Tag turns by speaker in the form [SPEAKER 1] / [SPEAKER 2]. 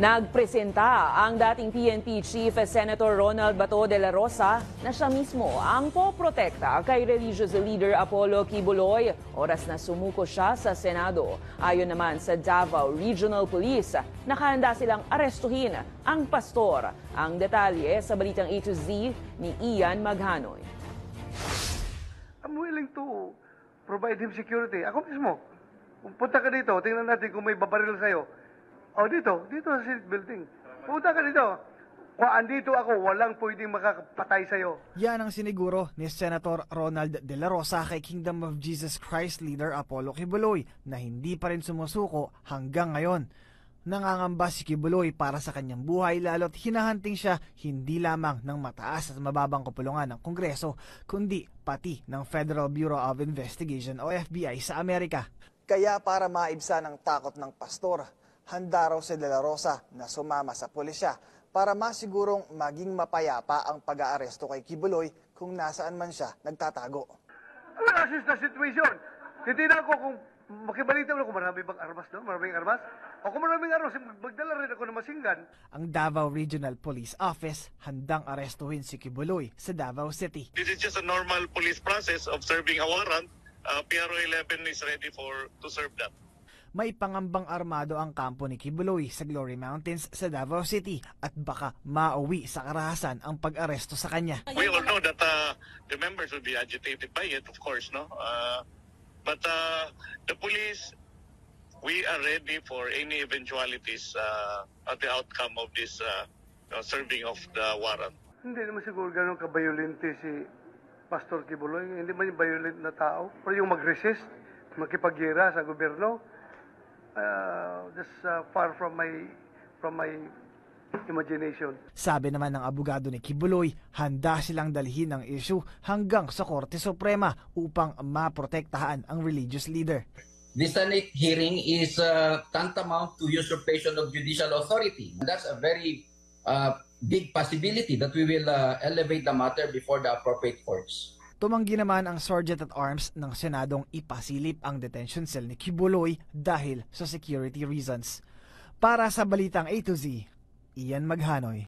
[SPEAKER 1] Nagpresenta ang dating PNP Chief Senator Ronald Bato de la Rosa na siya mismo ang poprotekta kay religious leader Apollo Kibuloy oras na sumuko siya sa Senado. Ayon naman sa Davao Regional Police, nakahanda silang arestuhin ang pastor. Ang detalye sa balitang A to Z ni Ian Maghanoy.
[SPEAKER 2] I'm willing to provide him security. Ako mismo, punta ka dito, tingnan natin kung may babaril sa'yo. O dito sa Senate building. Punta ka dito. Kung andito ako, walang pwedeng makakapatay sa'yo.
[SPEAKER 3] Yan ang siniguro ni Senator Ronald de la Rosa kay Kingdom of Jesus Christ leader Apollo Kibuloy na hindi pa rin sumusuko hanggang ngayon. Nangangamba si Kibuloy para sa kanyang buhay lalo't hinahanting siya hindi lamang ng mataas at mababang kapulungan ng Kongreso kundi pati ng Federal Bureau of Investigation o FBI sa Amerika.
[SPEAKER 4] Kaya para maibsan ang takot ng pastor, handa raw si De La Rosa na sumama sa pulisya para masigurong maging mapayapa ang pag-aaresto kay Kibuloy kung nasaan man siya nagtatago.
[SPEAKER 2] Ang assist na situation. Titignan ko kung makibalita mo kung marami bang armas doon, maraming armas. O kung maraming armas, magdala rin ako ng masinggan.
[SPEAKER 3] Ang Davao Regional Police Office handang arestuhin si Kibuloy sa Davao City.
[SPEAKER 5] This is just a normal police process of serving a warrant. PRO 11 is ready to serve that.
[SPEAKER 3] May pangambang armado ang kampo ni Kibuloy sa Glory Mountains sa Davao City at baka mauwi sa karahasan ang pag-aresto sa kanya.
[SPEAKER 5] We all know that the members will be agitated by it, of course, no? But the police, we are ready for any eventualities at the outcome of this serving of the warrant.
[SPEAKER 2] Hindi naman siguro ganun ka-violente si Pastor Kibuloy. Hindi man yung violent na tao. Pero yung mag-resist, makipagira sa gobyerno, that's far from my imagination.
[SPEAKER 3] Sabi naman ng abogado ni Kibuloy, handa silang dalhin ang issue hanggang sa Korte Suprema upang maprotektahan ang religious leader.
[SPEAKER 6] This Senate hearing is tantamount to usurpation of judicial authority. That's a very big possibility that we will elevate the matter before the appropriate courts.
[SPEAKER 3] Tumanggi naman ang Sergeant at Arms ng Senadong ipasilip ang detention cell ni Kibuloy dahil sa security reasons. Para sa Balitang A to Z, Ian Maghanoy.